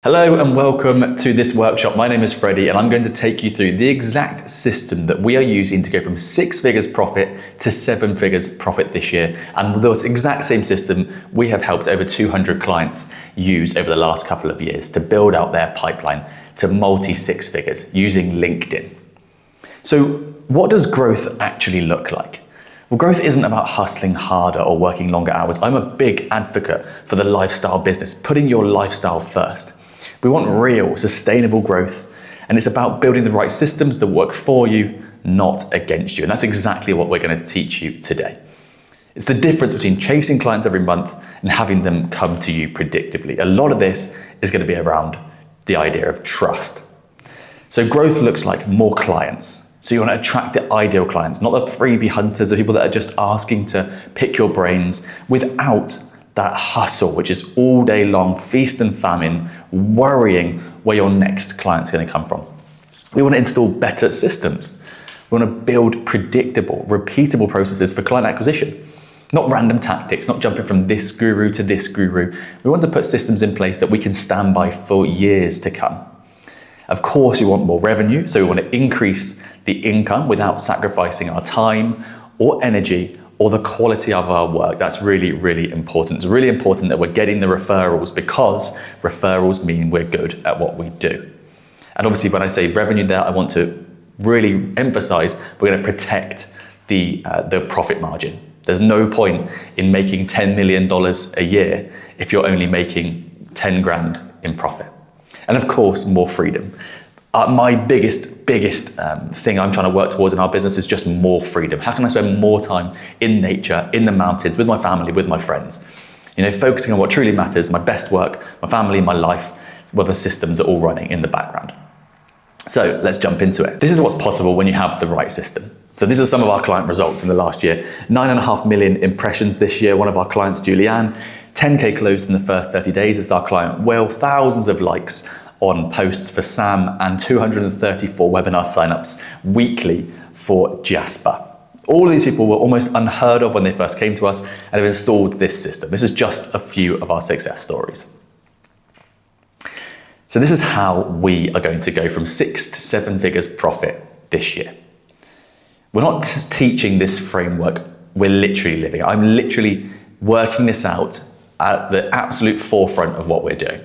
Hello and welcome to this workshop. My name is Freddie and I'm going to take you through the exact system that we are using to go from 6 figures profit to 7 figures profit this year. And with this exact same system, we have helped over 200 clients use over the last couple of years to build out their pipeline to multi-6 figures using LinkedIn. So what does growth actually look like? Well, growth isn't about hustling harder or working longer hours. I'm a big advocate for the lifestyle business, putting your lifestyle first. We want real, sustainable growth, and it's about building the right systems that work for you, not against you. And that's exactly what we're going to teach you today. It's the difference between chasing clients every month and having them come to you predictably. A lot of this is going to be around the idea of trust. So growth looks like more clients. So you want to attract the ideal clients, not the freebie hunters or people that are just asking to pick your brains without that hustle, which is all day long, feast and famine, worrying where your next client's going to come from. We want to install better systems. We want to build predictable, repeatable processes for client acquisition. Not random tactics, not jumping from this guru to this guru. We want to put systems in place that we can stand by for years to come. Of course, we want more revenue, so we want to increase the income without sacrificing our time or energy or the quality of our work. That's really, really important. It's really important that we're getting the referrals because referrals mean we're good at what we do. And obviously when I say revenue there, I want to really emphasize we're going to protect the profit margin. There's no point in making $10 million a year if you're only making 10 grand in profit. And of course, more freedom. My biggest thing I'm trying to work towards in our business is just more freedom. How can I spend more time in nature, in the mountains, with my family, with my friends? You know, focusing on what truly matters, my best work, my family, my life, while the systems are all running in the background. So let's jump into it. This is what's possible when you have the right system. So these are some of our client results in the last year. 9.5 million impressions this year. One of our clients, Julianne, 10K closed in the first 30 days. It's our client Will. Thousands of likes on posts for Sam and 234 webinar signups weekly for Jasper. All of these people were almost unheard of when they first came to us and have installed this system. This is just a few of our success stories. So this is how we are going to go from 6 to 7 figures profit this year. We're not teaching this framework, we're literally living it. I'm literally working this out at the absolute forefront of what we're doing.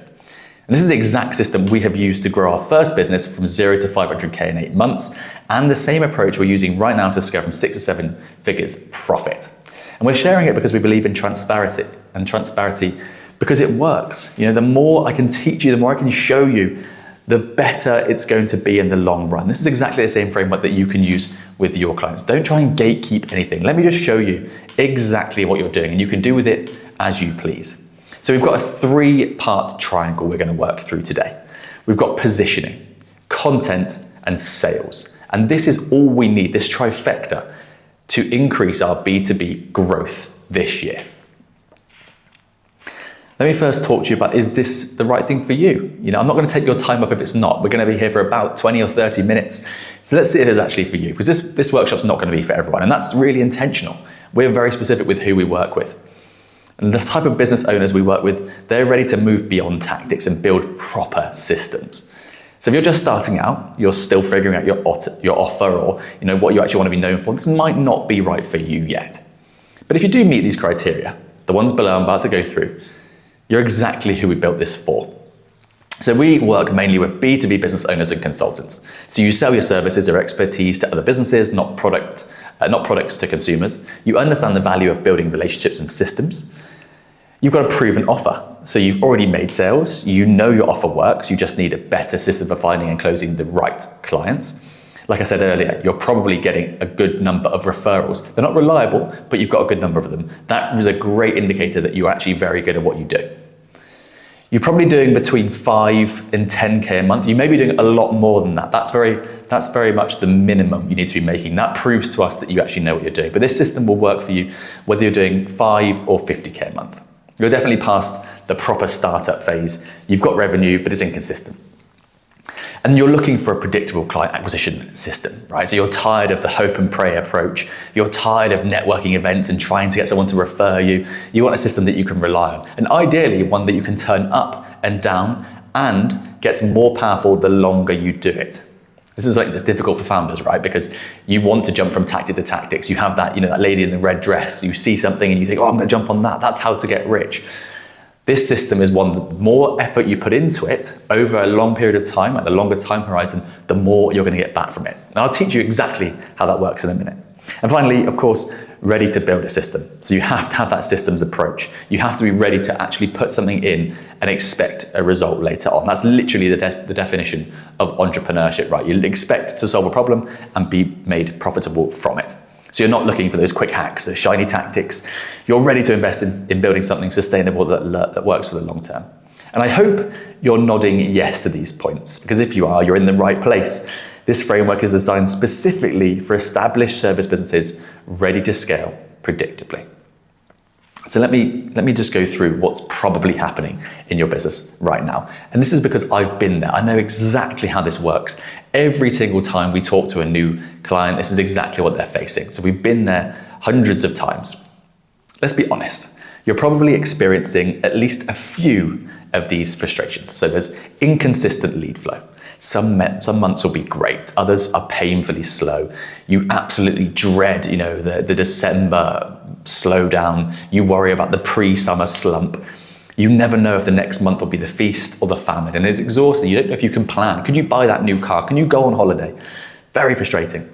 And this is the exact system we have used to grow our first business from 0 to 500K in 8 months, and the same approach we're using right now to scale from 6 to 7 figures profit. And we're sharing it because we believe in transparency because it works. You know, the more I can teach you, the more I can show you, the better it's going to be in the long run. This is exactly the same framework that you can use with your clients. Don't try and gatekeep anything. Let me just show you exactly what you're doing, and you can do with it as you please. So we've got a 3-part triangle we're going to work through today. We've got positioning, content, and sales. And this is all we need, this trifecta, to increase our B2B growth this year. Let me first talk to you about, is this the right thing for you? You know, I'm not going to take your time up if it's not. We're going to be here for about 20 or 30 minutes. So let's see if it's actually for you, because this workshop's not going to be for everyone. And that's really intentional. We're very specific with who we work with. And the type of business owners we work with, they're ready to move beyond tactics and build proper systems. So if you're just starting out, you're still figuring out your offer or what you actually want to be known for, this might not be right for you yet. But if you do meet these criteria, the ones below I'm about to go through, you're exactly who we built this for. So we work mainly with B2B business owners and consultants. So you sell your services or expertise to other businesses, not products to consumers. You understand the value of building relationships and systems. You've got a proven offer. So you've already made sales. You know your offer works. You just need a better system for finding and closing the right clients. Like I said earlier, you're probably getting a good number of referrals. They're not reliable, but you've got a good number of them. That is a great indicator that you're actually very good at what you do. You're probably doing between 5 and 10K a month. You may be doing a lot more than that. That's very much the minimum you need to be making. That proves to us that you actually know what you're doing. But this system will work for you whether you're doing 5 or 50K a month. You're definitely past the proper startup phase. You've got revenue, but it's inconsistent. And you're looking for a predictable client acquisition system, right? So you're tired of the hope and pray approach. You're tired of networking events and trying to get someone to refer you. You want a system that you can rely on. And ideally, one that you can turn up and down and gets more powerful the longer you do it. This is something that's difficult for founders, right? Because you want to jump from tactic to tactics. You have that, that lady in the red dress, you see something and you think, oh, I'm gonna jump on that. That's how to get rich. This system is one that the more effort you put into it over a long period of time, at a longer time horizon, the more you're gonna get back from it. And I'll teach you exactly how that works in a minute. And finally, of course, ready to build a system. So you have to have that systems approach. You have to be ready to actually put something in and expect a result later on. That's literally the definition of entrepreneurship, right? You expect to solve a problem and be made profitable from it. So you're not looking for those quick hacks, those shiny tactics. You're ready to invest in building something sustainable that works for the long term. And I hope you're nodding yes to these points, because if you are, you're in the right place. This framework is designed specifically for established service businesses ready to scale predictably. So let me just go through what's probably happening in your business right now. And this is because I've been there. I know exactly how this works. Every single time we talk to a new client, this is exactly what they're facing. So we've been there hundreds of times. Let's be honest. You're probably experiencing at least a few of these frustrations. So there's inconsistent lead flow. Some months will be great, others are painfully slow. You absolutely dread, the December slowdown. You worry about the pre-summer slump. You never know if the next month will be the feast or the famine, and it's exhausting. You don't know if you can plan. Can you buy that new car? Can you go on holiday? Very frustrating.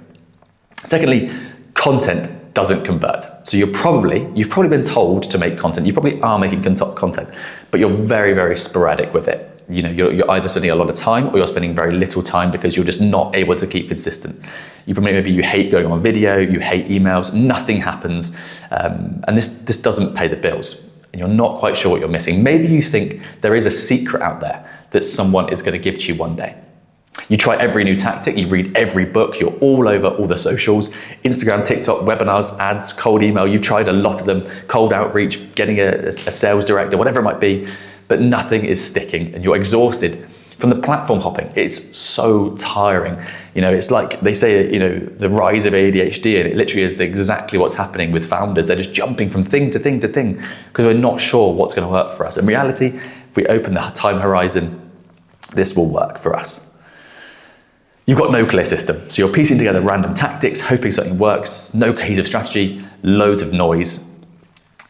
Secondly, content doesn't convert. So you've probably been told to make content. You probably are making content, but you're very, very sporadic with it. You're either spending a lot of time or you're spending very little time because you're just not able to keep consistent. Maybe you hate going on video, you hate emails, nothing happens, and this doesn't pay the bills, and you're not quite sure what you're missing. Maybe you think there is a secret out there that someone is going to give to you one day. You try every new tactic, you read every book, you're all over all the socials, Instagram, TikTok, webinars, ads, cold email. You've tried a lot of them, cold outreach, getting a sales director, whatever it might be, but nothing is sticking and you're exhausted from the platform hopping. It's so tiring. It's like they say, the rise of ADHD, and it literally is exactly what's happening with founders. They're just jumping from thing to thing to thing because we're not sure what's going to work for us. In reality, if we open the time horizon, this will work for us. You've got no clear system. So you're piecing together random tactics, hoping something works, no cohesive strategy, loads of noise.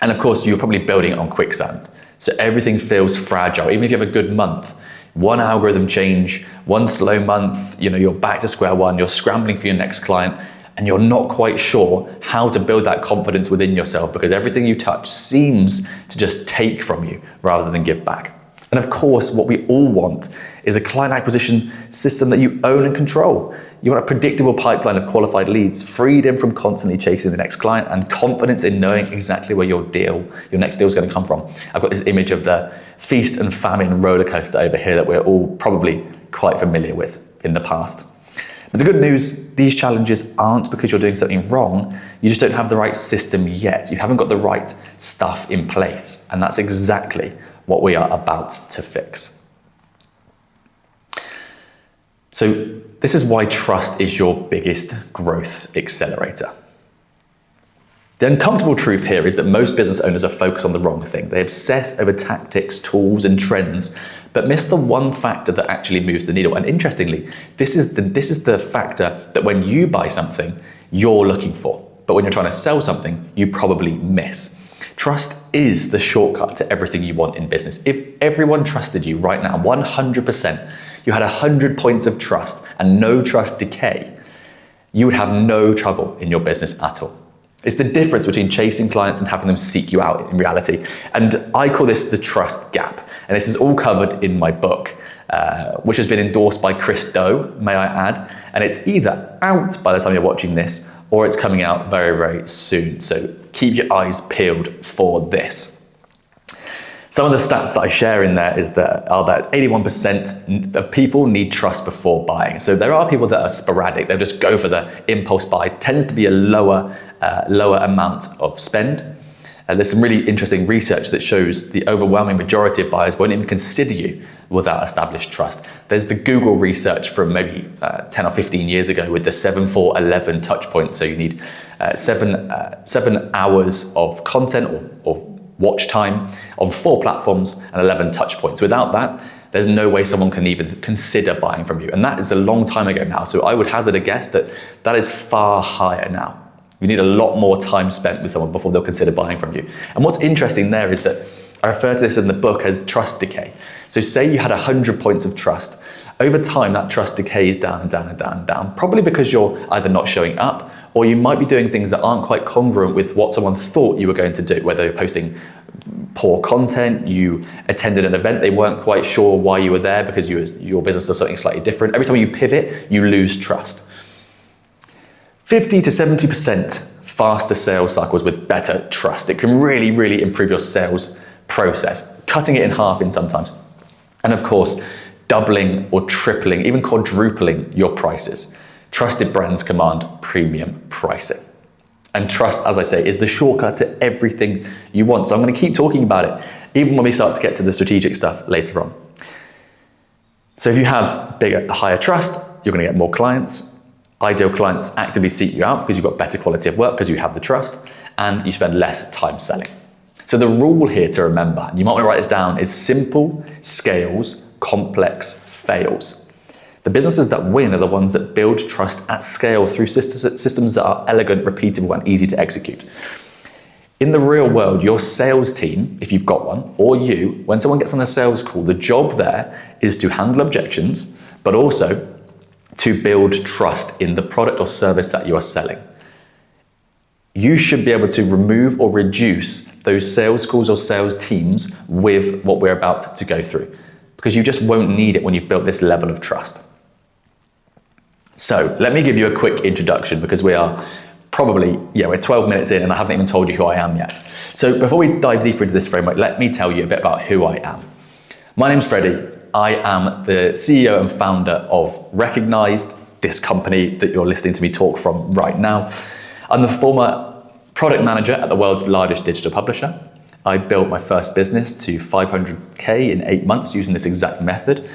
And of course, you're probably building it on quicksand. So everything feels fragile. Even if you have a good month, one algorithm change, one slow month, you're back to square one, you're scrambling for your next client, and you're not quite sure how to build that confidence within yourself because everything you touch seems to just take from you rather than give back. And of course, what we all want is a client acquisition system that you own and control. You want a predictable pipeline of qualified leads, freedom from constantly chasing the next client, and confidence in knowing exactly where your next deal is going to come from. I've got this image of the feast and famine roller coaster over here that we're all probably quite familiar with in the past. But the good news, these challenges aren't because you're doing something wrong. You just don't have the right system yet. You haven't got the right stuff in place. And that's exactly what we are about to fix. So this is why trust is your biggest growth accelerator. The uncomfortable truth here is that most business owners are focused on the wrong thing. They obsess over tactics, tools, and trends, but miss the one factor that actually moves the needle. And interestingly, this is the factor that when you buy something, you're looking for. But when you're trying to sell something, you probably miss. Trust is the shortcut to everything you want in business. If everyone trusted you right now, 100%, you had 100 points of trust and no trust decay, you would have no trouble in your business at all. It's the difference between chasing clients and having them seek you out in reality. And I call this the trust gap. And this is all covered in my book, which has been endorsed by Chris Do, may I add. And it's either out by the time you're watching this, or it's coming out very, very soon. So keep your eyes peeled for this. Some of the stats that I share in there are that 81% of people need trust before buying. So there are people that are sporadic. They'll just go for the impulse buy. It tends to be a lower amount of spend. There's some really interesting research that shows the overwhelming majority of buyers won't even consider you without established trust. There's the Google research from maybe 10 or 15 years ago with the 7-4-11 touch points. So you need 7 hours of content or watch time on 4 platforms and 11 touch points. Without that, there's no way someone can even consider buying from you. And that is a long time ago now. So I would hazard a guess that that is far higher now. You need a lot more time spent with someone before they'll consider buying from you. And what's interesting there is that I refer to this in the book as trust decay. So say you had 100 points of trust. Over time, that trust decays down and down and down and down, probably because you're either not showing up or you might be doing things that aren't quite congruent with what someone thought you were going to do, whether you're posting poor content, you attended an event, they weren't quite sure why you were there because your business does something slightly different. Every time you pivot, you lose trust. 50 to 70% faster sales cycles with better trust. It can really, really improve your sales process, cutting it in half in sometimes. And of course, doubling or tripling, even quadrupling your prices. Trusted brands command premium pricing. And trust, as I say, is the shortcut to everything you want. So I'm going to keep talking about it, even when we start to get to the strategic stuff later on. So if you have higher trust, you're going to get more clients. Ideal clients actively seek you out because you've got better quality of work because you have the trust, and you spend less time selling. So the rule here to remember, and you might want to write this down, is simple scales, complex fails. The businesses that win are the ones that build trust at scale through systems that are elegant, repeatable, and easy to execute. In the real world, your sales team, if you've got one, or you, when someone gets on a sales call, the job there is to handle objections, but also to build trust in the product or service that you are selling. You should be able to remove or reduce those sales calls or sales teams with what we're about to go through, because you just won't need it when you've built this level of trust. So let me give you a quick introduction, because we are probably, we're 12 minutes in and I haven't even told you who I am yet. So before we dive deeper into this framework, let me tell you a bit about who I am. My name's Freddie. I am the CEO and founder of Recognized, this company that you're listening to me talk from right now. I'm the former product manager at the world's largest digital publisher. I built my first business to 500K in 8 months using this exact method.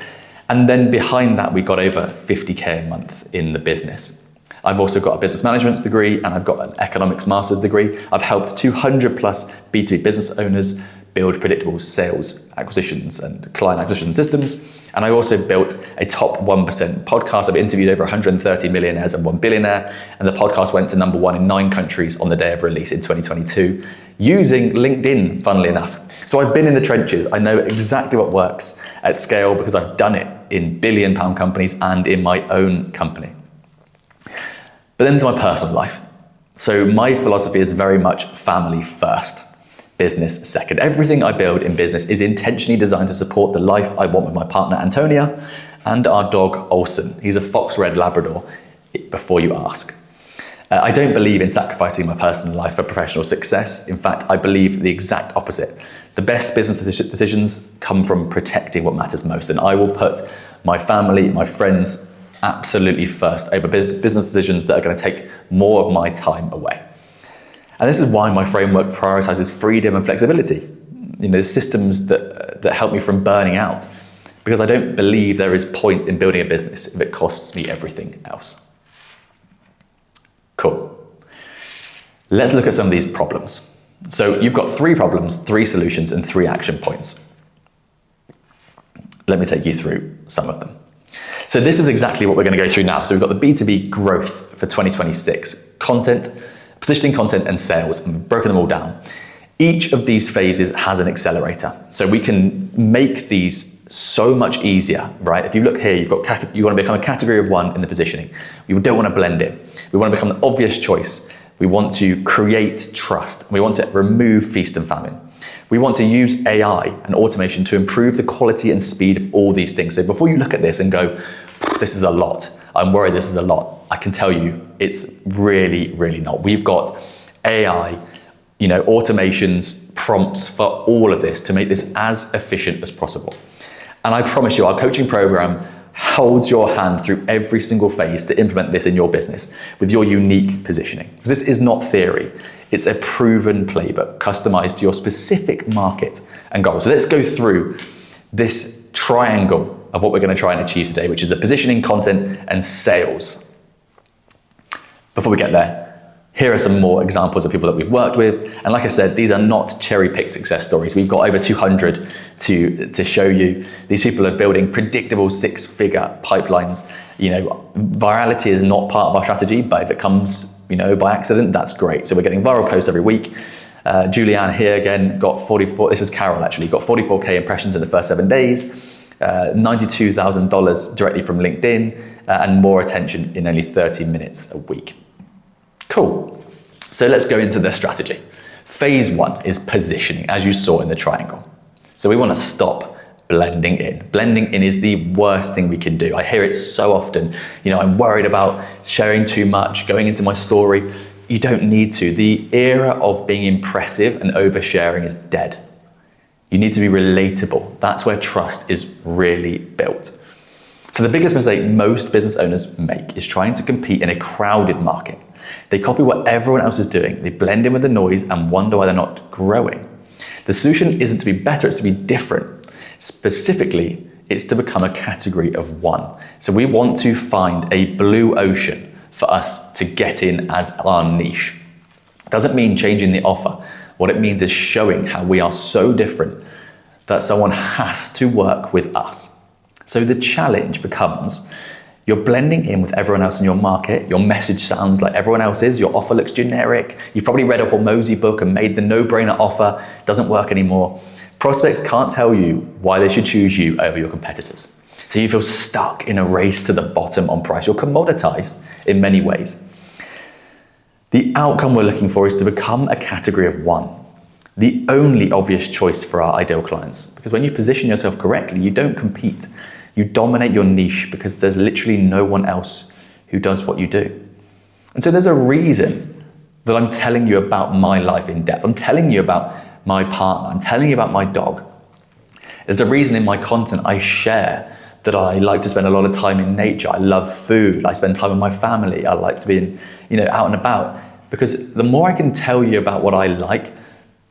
And then behind that, we got over 50K a month in the business. I've also got a business management degree and I've got an economics master's degree. I've helped 200 plus B2B business owners build predictable sales acquisitions and client acquisition systems. And I also built a top 1% podcast. I've interviewed over 130 millionaires and 1 billionaire. And the podcast went to #1 in 9 countries on the day of release in 2022 using LinkedIn, funnily enough. So I've been in the trenches. I know exactly what works at scale because I've done it in billion-pound companies and in my own company. But then to my personal life. So my philosophy is very much family first, business second. Everything I build in business is intentionally designed to support the life I want with my partner, Antonia, and our dog, Olsen. He's a Fox Red Labrador, before you ask. I don't believe in sacrificing my personal life for professional success. In fact, I believe the exact opposite. The best business decisions come from protecting what matters most, and I will put my family, my friends, absolutely first over business decisions that are going to take more of my time away. And this is why my framework prioritizes freedom and flexibility. The systems that help me from burning out, because I don't believe there is point in building a business if it costs me everything else. Cool. Let's look at some of these problems. So you've got 3 problems, 3 solutions, and 3 action points. Let me take you through some of them. So this is exactly what we're going to go through now. So we've got the B2B growth for 2026, content, positioning, content, and sales, and we've broken them all down. Each of these phases has an accelerator. So we can make these so much easier, right? If you look here, you want to become a category of 1 in the positioning. We don't want to blend in. We want to become the obvious choice. We want to create trust. We want to remove feast and famine. We want to use AI and automation to improve the quality and speed of all these things. So before you look at this and go, this is a lot, I'm worried this is a lot, I can tell you it's really, really not. We've got AI, automations, prompts for all of this to make this as efficient as possible. And I promise you, our coaching program holds your hand through every single phase to implement this in your business with your unique positioning. Because this is not theory. It's a proven playbook customized to your specific market and goal. So let's go through this triangle of what we're going to try and achieve today, which is the positioning, content, and sales. Before we get there, Here are some more examples of people that we've worked with. And like I said, these are not cherry-picked success stories. We've got over 200 to show you. These people are building predictable six-figure pipelines. Virality is not part of our strategy, but if it comes, by accident, that's great. So we're getting viral posts every week. Julianne here again got 44, this is Carol actually, got 44K impressions in the first 7 days, $92,000 directly from LinkedIn, and more attention in only 30 minutes a week. Cool. So let's go into the strategy. Phase 1 is positioning, as you saw in the triangle. So we want to stop blending in. Blending in is the worst thing we can do. I hear it so often. I'm worried about sharing too much, going into my story. You don't need to. The era of being impressive and oversharing is dead. You need to be relatable. That's where trust is really built. So the biggest mistake most business owners make is trying to compete in a crowded market. They copy what everyone else is doing. They blend in with the noise and wonder why they're not growing. The solution isn't to be better, it's to be different. Specifically, it's to become a category of one. So we want to find a blue ocean for us to get in as our niche. Doesn't mean changing the offer. What it means is showing how we are so different that someone has to work with us. So the challenge becomes, you're blending in with everyone else in your market, your message sounds like everyone else's, your offer looks generic, you've probably read a Hormozi book and made the no-brainer offer, doesn't work anymore. Prospects can't tell you why they should choose you over your competitors. So you feel stuck in a race to the bottom on price. You're commoditized in many ways. The outcome we're looking for is to become a category of one, the only obvious choice for our ideal clients. Because when you position yourself correctly, you don't compete. You dominate your niche because there's literally no one else who does what you do. And so there's a reason that I'm telling you about my life in depth. I'm telling you about my partner. I'm telling you about my dog. There's a reason in my content I share that I like to spend a lot of time in nature. I love food. I spend time with my family. I like to be out and about. Because the more I can tell you about what I like,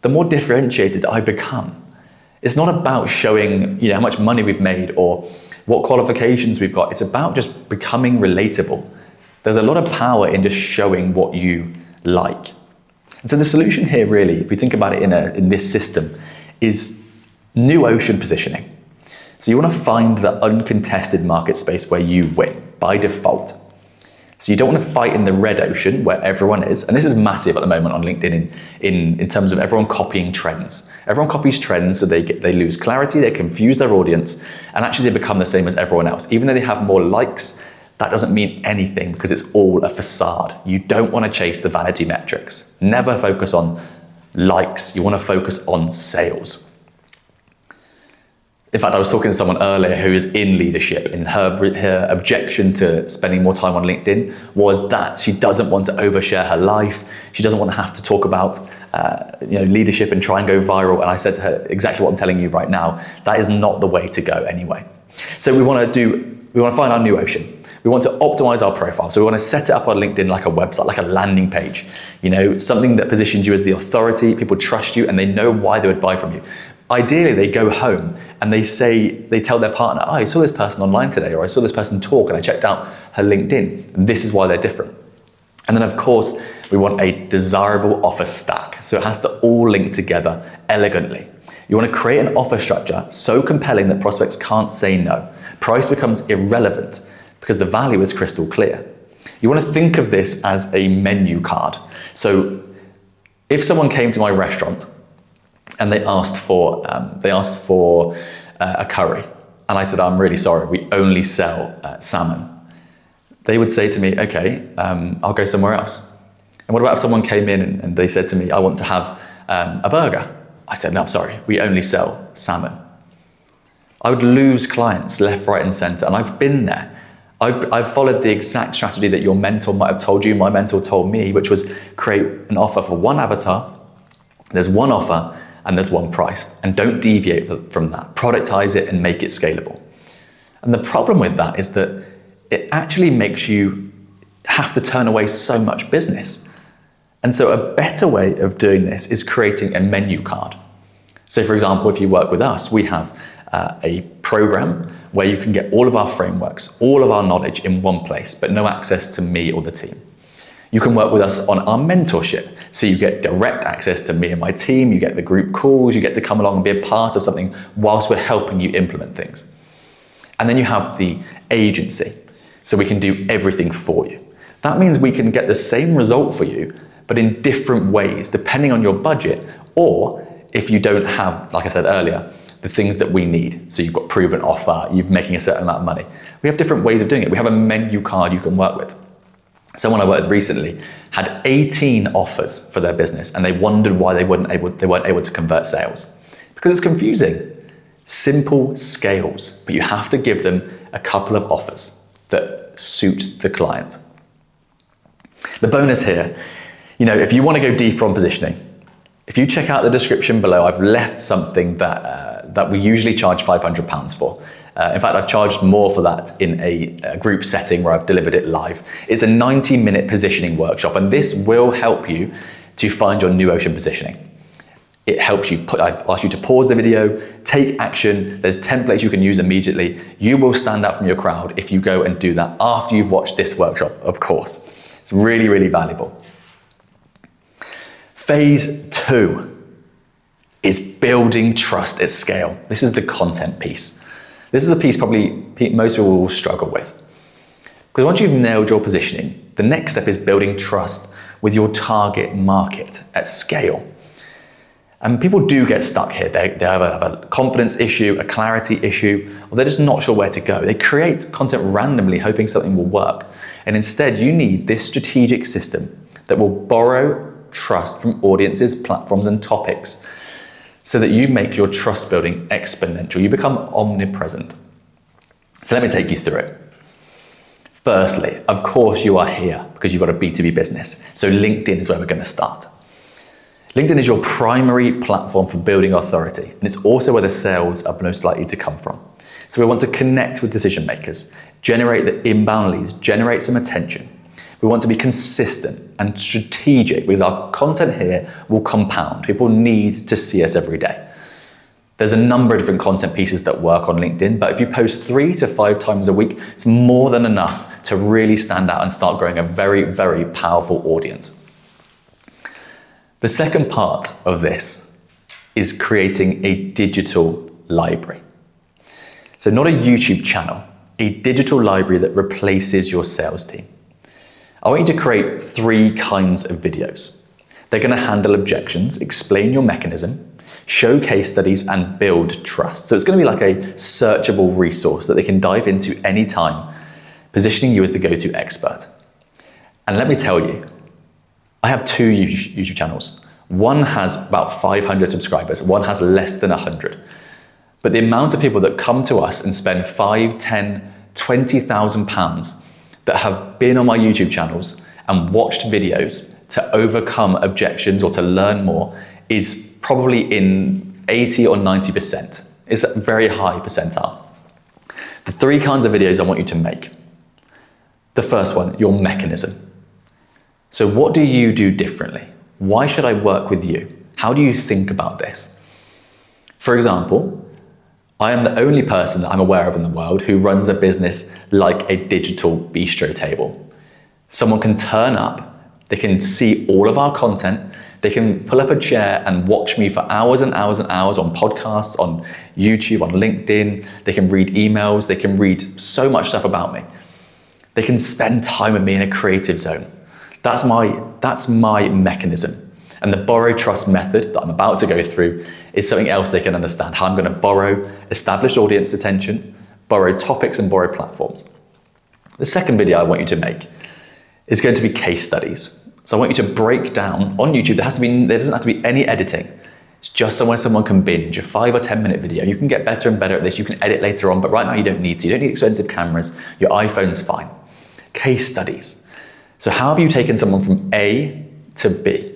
the more differentiated I become. It's not about showing how much money we've made or what qualifications we've got. It's about just becoming relatable. There's a lot of power in just showing what you like. And so the solution here really, if we think about it in this system, is new ocean positioning. So you want to find the uncontested market space where you win by default. So you don't want to fight in the red ocean where everyone is. And this is massive at the moment on LinkedIn in terms of everyone copying trends. Everyone copies trends so they lose clarity, they confuse their audience, and actually they become the same as everyone else. Even though they have more likes, that doesn't mean anything because it's all a facade. You don't want to chase the vanity metrics. Never focus on likes. You want to focus on sales. In fact, I was talking to someone earlier who is in leadership, and her objection to spending more time on LinkedIn was that she doesn't want to overshare her life. She doesn't want to have to talk about leadership and try and go viral. And I said to her exactly what I'm telling you right now. That is not the way to go anyway. So we want to find our new ocean. We want to optimize our profile. So we want to set it up on LinkedIn like a website, like a landing page. Something that positions you as the authority. People trust you and they know why they would buy from you. Ideally, they go home and they tell their partner, oh, I saw this person online today, or I saw this person talk and I checked out her LinkedIn, and this is why they're different. And then of course, we want a desirable offer stack. So it has to all link together elegantly. You want to create an offer structure so compelling that prospects can't say no. Price becomes irrelevant because the value is crystal clear. You want to think of this as a menu card. So if someone came to my restaurant and they asked for a curry, and I said, I'm really sorry, we only sell salmon. They would say to me, okay, I'll go somewhere else. And what about if someone came in and they said to me, I want to have a burger? I said, no, I'm sorry, we only sell salmon. I would lose clients left, right, and center, and I've been there. I've followed the exact strategy that your mentor might have told you, my mentor told me, which was create an offer for one avatar, there's one offer, and there's one price, and don't deviate from that. Productize it and make it scalable. And the problem with that is that it actually makes you have to turn away so much business. And so a better way of doing this is creating a menu card. So for example, if you work with us, we have a program where you can get all of our frameworks, all of our knowledge in one place, but no access to me or the team. You can work with us on our mentorship. So you get direct access to me and my team, you get the group calls, you get to come along and be a part of something whilst we're helping you implement things. And then you have the agency. So we can do everything for you. That means we can get the same result for you, but in different ways, depending on your budget, or if you don't have, like I said earlier, the things that we need. So you've got proven offer, you're making a certain amount of money. We have different ways of doing it. We have a menu card you can work with. Someone I worked with recently had 18 offers for their business and they wondered why they weren't able to convert sales. Because it's confusing. Simple scales, but you have to give them a couple of offers that suit the client. The bonus here, if you want to go deeper on positioning, if you check out the description below, I've left something that we usually charge £500 for. In fact, I've charged more for that in a group setting where I've delivered it live. It's a 90-minute positioning workshop, and this will help you to find your new ocean positioning. It helps you, I ask you to pause the video, take action. There's templates you can use immediately. You will stand out from your crowd if you go and do that after you've watched this workshop, of course. It's really, really valuable. Phase 2 is building trust at scale. This is the content piece. This is a piece probably most people will struggle with. Because once you've nailed your positioning, the next step is building trust with your target market at scale. And people do get stuck here. They have a confidence issue, a clarity issue, or they're just not sure where to go. They create content randomly hoping something will work. And instead, you need this strategic system that will borrow trust from audiences, platforms, and topics so that you make your trust building exponential. You become omnipresent. So let me take you through it. Firstly, of course you are here because you've got a B2B business. So LinkedIn is where we're going to start. LinkedIn is your primary platform for building authority, and it's also where the sales are most likely to come from. So we want to connect with decision makers, generate the inbound leads, generate some attention. We want to be consistent and strategic because our content here will compound. People need to see us every day. There's a number of different content pieces that work on LinkedIn, but if you post 3 to 5 times a week, it's more than enough to really stand out and start growing a very, very powerful audience. The second part of this is creating a digital library. So not a YouTube channel, a digital library that replaces your sales team. I want you to create 3 kinds of videos. They're going to handle objections, explain your mechanism, show case studies, and build trust. So it's going to be like a searchable resource that they can dive into anytime, positioning you as the go-to expert. And let me tell you, I have 2 YouTube channels. One has about 500 subscribers, one has less than 100. But the amount of people that come to us and spend 5, 10, 20,000 pounds that have been on my YouTube channels and watched videos to overcome objections or to learn more is probably in 80 or 90%. It's a very high percentile. The 3 kinds of videos I want you to make. The first one, your mechanism. So what do you do differently? Why should I work with you? How do you think about this? For example, I am the only person that I'm aware of in the world who runs a business like a digital bistro table. Someone can turn up, they can see all of our content, they can pull up a chair and watch me for hours and hours and hours on podcasts, on YouTube, on LinkedIn. They can read emails, they can read so much stuff about me. They can spend time with me in a creative zone. That's my mechanism. And the borrow trust method that I'm about to go through is something else they can understand, how I'm going to borrow established audience attention, borrow topics, and borrow platforms. The second video I want you to make is going to be case studies. So I want you to break down on YouTube. There doesn't have to be any editing. It's just somewhere someone can binge a 5 or 10 minute video. You can get better and better at this. You can edit later on, but right now you don't need to. You don't need expensive cameras. Your iPhone's fine. Case studies. So how have you taken someone from A to B?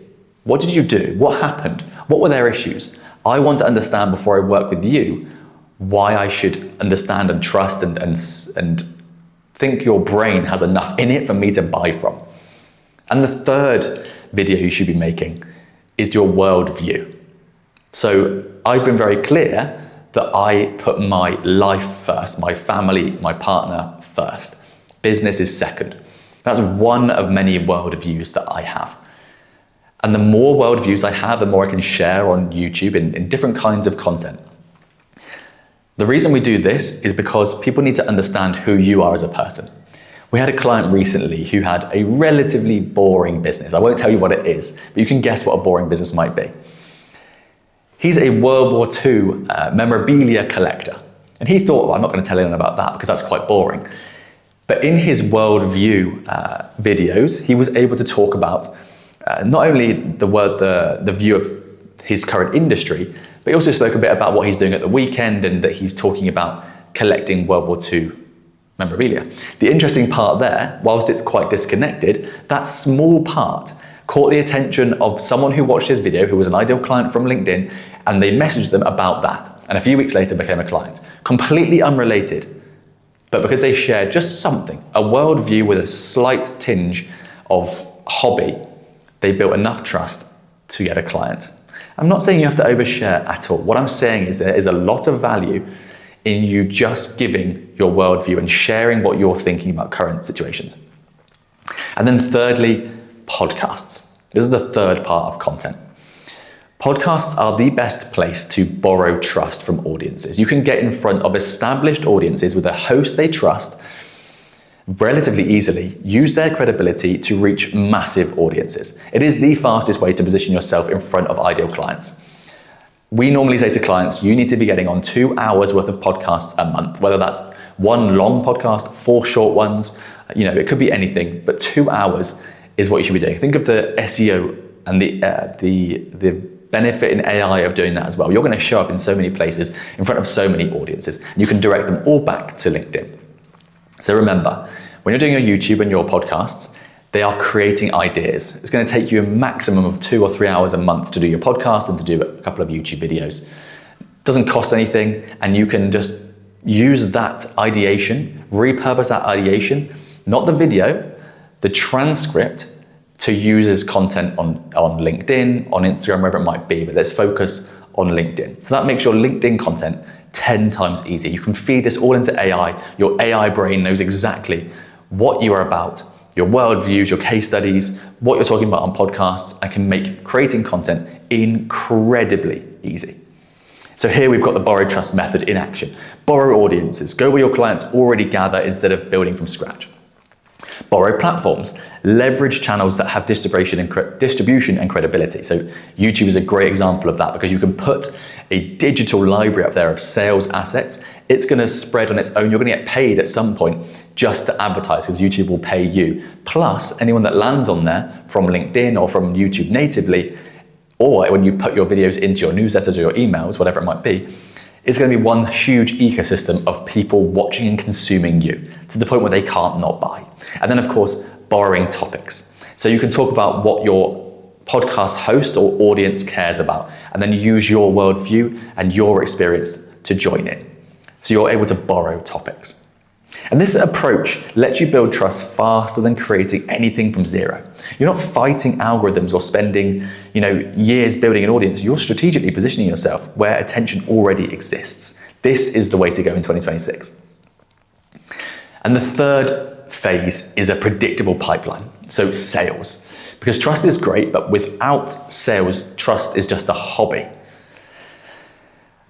What did you do? What happened? What were their issues? I want to understand before I work with you why I should understand and trust and think your brain has enough in it for me to buy from. And the third video you should be making is your worldview. So I've been very clear that I put my life first, my family, my partner first. Business is second. That's one of many worldviews that I have. And the more worldviews I have, the more I can share on YouTube in different kinds of content. The reason we do this is because people need to understand who you are as a person. We had a client recently who had a relatively boring business. I won't tell you what it is, but you can guess what a boring business might be. He's a World War II memorabilia collector. And he thought, well, I'm not going to tell anyone about that because that's quite boring. But in his worldview videos, he was able to talk about not only the view of his current industry, but he also spoke a bit about what he's doing at the weekend and that he's talking about collecting World War II memorabilia. The interesting part there, whilst it's quite disconnected, that small part caught the attention of someone who watched his video, who was an ideal client from LinkedIn, and they messaged them about that. And a few weeks later became a client. Completely unrelated, but because they shared just something, a worldview with a slight tinge of hobby, they built enough trust to get a client. I'm not saying you have to overshare at all. What I'm saying is there is a lot of value in you just giving your worldview and sharing what you're thinking about current situations. And then thirdly, podcasts. This is the third part of content. Podcasts are the best place to borrow trust from audiences. You can get in front of established audiences with a host they trust relatively easily, use their credibility to reach massive audiences. It is the fastest way to position yourself in front of ideal clients. We normally say to clients, you need to be getting on 2 hours worth of podcasts a month, whether that's one long podcast, 4 short ones, it could be anything, but 2 hours is what you should be doing. Think of the SEO and the benefit in AI of doing that as well. You're going to show up in so many places in front of so many audiences, and you can direct them all back to LinkedIn. So remember, when you're doing your YouTube and your podcasts, they are creating ideas. It's going to take you a maximum of 2 or 3 hours a month to do your podcast and to do a couple of YouTube videos. It doesn't cost anything, and you can just use that ideation, repurpose that ideation, not the video, the transcript, to use as content on LinkedIn, on Instagram, wherever it might be, but let's focus on LinkedIn. So that makes your LinkedIn content 10 times easier. You can feed this all into AI. Your AI brain knows exactly what you are about, your worldviews, your case studies, what you're talking about on podcasts, and can make creating content incredibly easy. So here we've got the borrow trust method in action. Borrow audiences. Go where your clients already gather instead of building from scratch. Borrow platforms. Leverage channels that have distribution and credibility. So YouTube is a great example of that because you can put a digital library up there of sales assets. It's going to spread on its own. You're going to get paid at some point just to advertise because YouTube will pay you. Plus, anyone that lands on there from LinkedIn or from YouTube natively, or when you put your videos into your newsletters or your emails, whatever it might be, it's going to be one huge ecosystem of people watching and consuming you to the point where they can't not buy. And then, of course, borrowing topics. So you can talk about what your podcast host or audience cares about, and then use your worldview and your experience to join in. So you're able to borrow topics. And this approach lets you build trust faster than creating anything from zero. You're not fighting algorithms or spending, years building an audience. You're strategically positioning yourself where attention already exists. This is the way to go in 2026. And the third phase is a predictable pipeline. So sales. Because trust is great, but without sales, trust is just a hobby.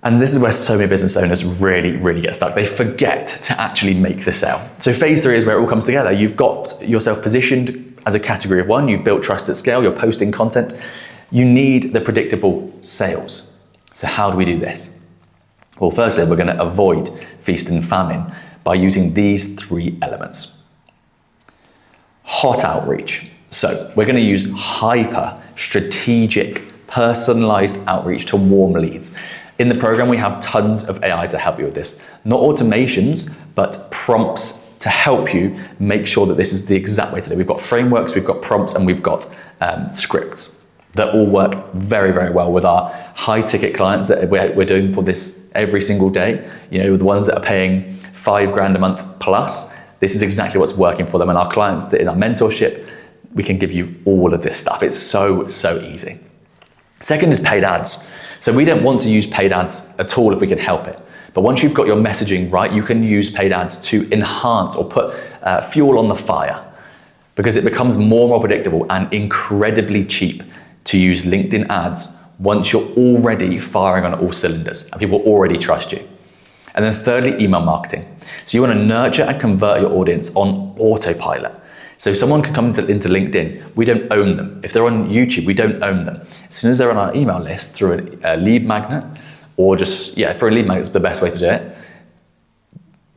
And this is where so many business owners really, really get stuck. They forget to actually make the sale. So phase 3 is where it all comes together. You've got yourself positioned as a category of one. You've built trust at scale. You're posting content. You need the predictable sales. So how do we do this? Well, firstly, we're going to avoid feast and famine by using these 3 elements. Hot outreach. So we're going to use hyper strategic, personalized outreach to warm leads. In the program, we have tons of AI to help you with this. Not automations, but prompts to help you make sure that this is the exact way to do it. We've got frameworks, we've got prompts, and we've got scripts that all work very, very well with our high ticket clients that we're doing for this every single day. The ones that are paying $5,000 a month plus, this is exactly what's working for them. And our clients that in our mentorship, we can give you all of this stuff. It's so, so easy. Second is paid ads. So we don't want to use paid ads at all if we can help it. But once you've got your messaging right, you can use paid ads to enhance or put fuel on the fire. because it becomes more and more predictable and incredibly cheap to use LinkedIn ads once you're already firing on all cylinders and people already trust you. And then thirdly, email marketing. So you want to nurture and convert your audience on autopilot. So someone can come into LinkedIn, we don't own them. If they're on YouTube, we don't own them. As soon as they're on our email list through a lead magnet, or just, for a lead magnet, it's the best way to do it,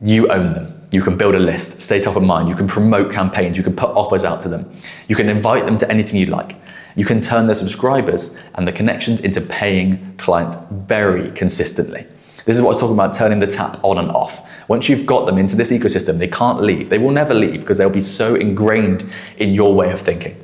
you own them. You can build a list, stay top of mind, you can promote campaigns, you can put offers out to them, you can invite them to anything you like. You can turn their subscribers and the connections into paying clients very consistently. This is what I was talking about, turning the tap on and off. Once you've got them into this ecosystem, they can't leave. They will never leave because they'll be so ingrained in your way of thinking.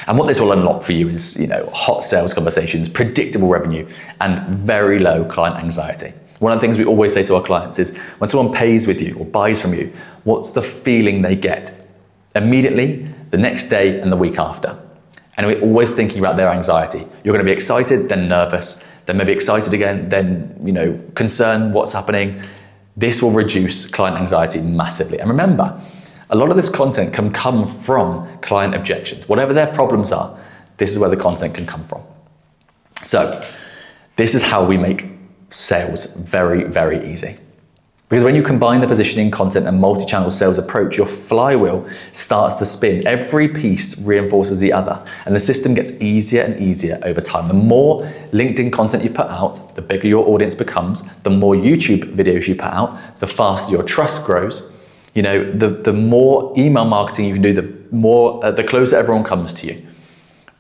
And what this will unlock for you is, hot sales conversations, predictable revenue, and very low client anxiety. One of the things we always say to our clients is when someone pays with you or buys from you, what's the feeling they get immediately, the next day, and the week after? And we're always thinking about their anxiety. You're going to be excited, then nervous, then maybe excited again, then concerned what's happening. This will reduce client anxiety massively. And remember, a lot of this content can come from client objections. Whatever their problems are, this is where the content can come from. So this is how we make sales very, very easy. Because when you combine the positioning, content, and multi-channel sales approach, your flywheel starts to spin. Every piece reinforces the other, and the system gets easier and easier over time. The more LinkedIn content you put out, the bigger your audience becomes. The more YouTube videos you put out, the faster your trust grows. The more email marketing you can do, the closer everyone comes to you.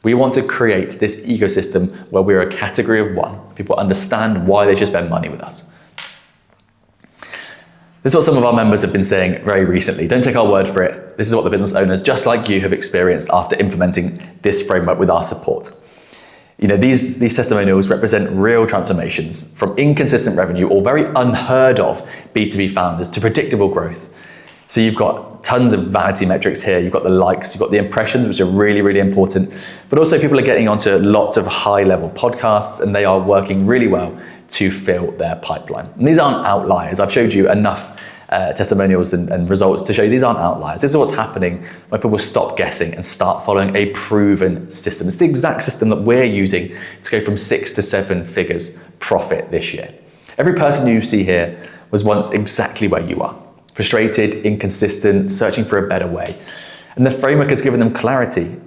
We want to create this ecosystem where we're a category of one. People understand why they should spend money with us. This is what some of our members have been saying very recently. Don't take our word for it. This is what the business owners, just like you, have experienced after implementing this framework with our support. These testimonials represent real transformations from inconsistent revenue or very unheard of B2B founders to predictable growth. So you've got tons of vanity metrics here. You've got the likes, you've got the impressions, which are really, really important. But also people are getting onto lots of high-level podcasts, and they are working really well to fill their pipeline. And these aren't outliers. I've showed you enough testimonials and results to show you these aren't outliers. This is what's happening when people stop guessing and start following a proven system. It's the exact system that we're using to go from 6 to 7 figures profit this year. Every person you see here was once exactly where you are. Frustrated, inconsistent, searching for a better way. And the framework has given them clarity,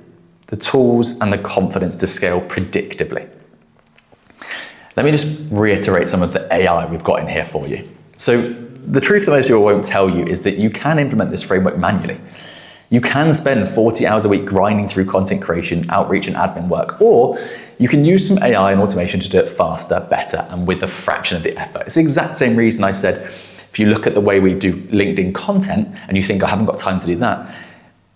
the tools, and the confidence to scale predictably. Let me just reiterate some of the AI we've got in here for you. So the truth that most people won't tell you is that you can implement this framework manually. You can spend 40 hours a week grinding through content creation, outreach, and admin work, or you can use some AI and automation to do it faster, better, and with a fraction of the effort. It's the exact same reason I said, if you look at the way we do LinkedIn content and you think, I haven't got time to do that,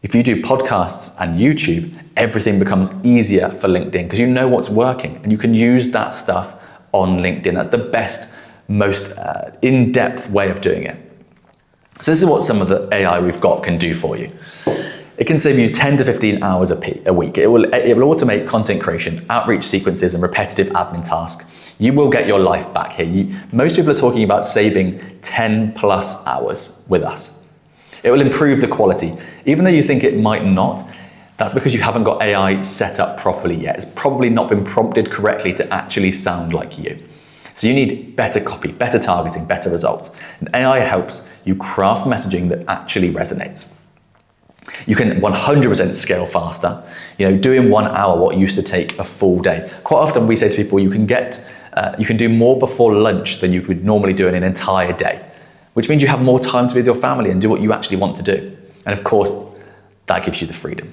if you do podcasts and YouTube, everything becomes easier for LinkedIn because you know what's working and you can use that stuff on LinkedIn. That's the best, most in-depth way of doing it. So this is what some of the AI we've got can do for you. It can save you 10 to 15 hours a week. It will automate content creation, outreach sequences, and repetitive admin tasks. You will get your life back here. Most people are talking about saving 10 plus hours with us. It will improve the quality. Even though you think it might not, that's because you haven't got AI set up properly yet. It's probably not been prompted correctly to actually sound like you. So you need better copy, better targeting, better results. And AI helps you craft messaging that actually resonates. You can 100% scale faster. Doing 1 hour what used to take a full day. Quite often we say to people, you can do more before lunch than you would normally do in an entire day, which means you have more time to be with your family and do what you actually want to do. And of course, that gives you the freedom.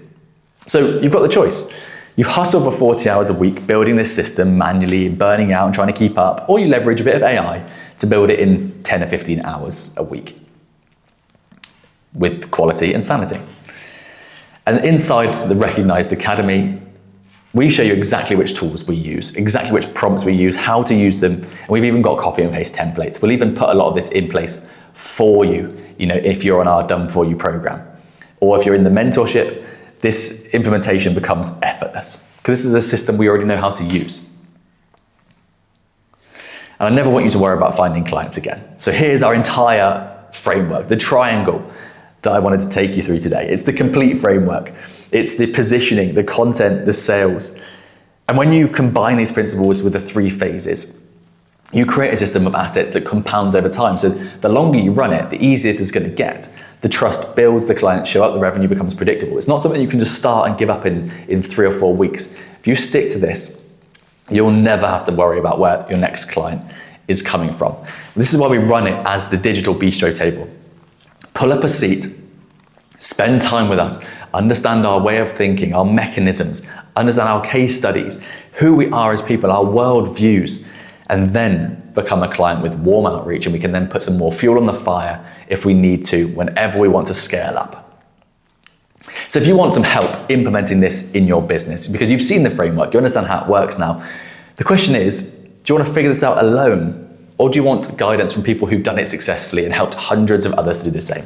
So you've got the choice. You hustle for 40 hours a week building this system manually, burning out and trying to keep up, or you leverage a bit of AI to build it in 10 or 15 hours a week with quality and sanity. And inside the Recognized Academy, we show you exactly which tools we use, exactly which prompts we use, how to use them, and we've even got copy and paste templates. We'll even put a lot of this in place for you, if you're on our Done For You program. Or if you're in the mentorship, this implementation becomes effortless because this is a system we already know how to use. And I never want you to worry about finding clients again. So here's our entire framework, the triangle, that I wanted to take you through today. It's the complete framework. It's the positioning, the content, the sales. And when you combine these principles with the 3 phases, you create a system of assets that compounds over time. So the longer you run it, the easier it's going to get. The trust builds, the clients show up, the revenue becomes predictable. It's not something you can just start and give up in 3 or 4 weeks. If you stick to this, you'll never have to worry about where your next client is coming from. This is why we run it as the digital bistro table. Pull up a seat, spend time with us, understand our way of thinking, our mechanisms, understand our case studies, who we are as people, our world views, and then become a client with warm outreach, and we can then put some more fuel on the fire if we need to, whenever we want to scale up. So if you want some help implementing this in your business, because you've seen the framework, you understand how it works now, the question is, do you want to figure this out alone, or do you want guidance from people who've done it successfully and helped hundreds of others to do the same?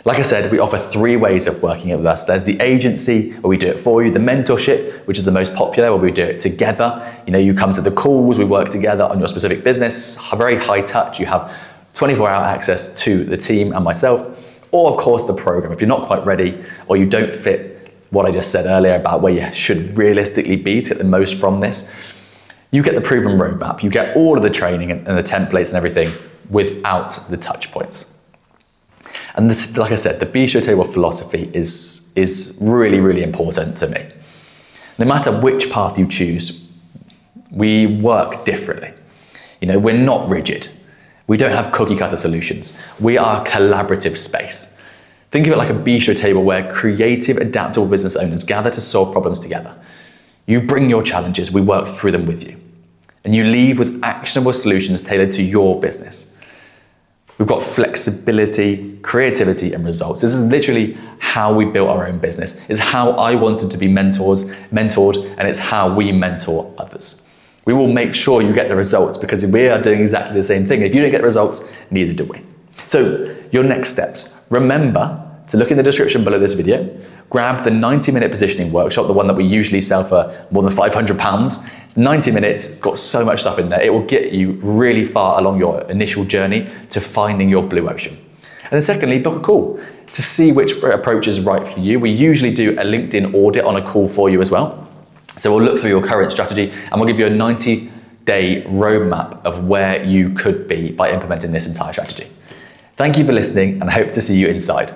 Like I said, we offer 3 ways of working it with us. There's the agency, where we do it for you, the mentorship, which is the most popular, where we do it together. You come to the calls, we work together on your specific business, very high touch. You have 24-hour access to the team and myself, or of course the program. If you're not quite ready, or you don't fit what I just said earlier about where you should realistically be to get the most from this, you get the proven roadmap. You get all of the training and the templates and everything without the touch points. And this, like I said, the bistro table philosophy is really, really important to me. No matter which path you choose, we work differently. We're not rigid. We don't have cookie cutter solutions. We are a collaborative space. Think of it like a bistro table where creative, adaptable business owners gather to solve problems together. You bring your challenges, we work through them with you. And you leave with actionable solutions tailored to your business. We've got flexibility, creativity, and results. This is literally how we built our own business. It's how I wanted to be mentored, and it's how we mentor others. We will make sure you get the results, because we are doing exactly the same thing. If you don't get the results, neither do we. So your next steps. Remember to look in the description below this video, grab the 90-minute positioning workshop, the one that we usually sell for more than £500. It's 90 minutes, it's got so much stuff in there. It will get you really far along your initial journey to finding your blue ocean. And then secondly, book a call to see which approach is right for you. We usually do a LinkedIn audit on a call for you as well. So we'll look through your current strategy and we'll give you a 90-day roadmap of where you could be by implementing this entire strategy. Thank you for listening, and I hope to see you inside.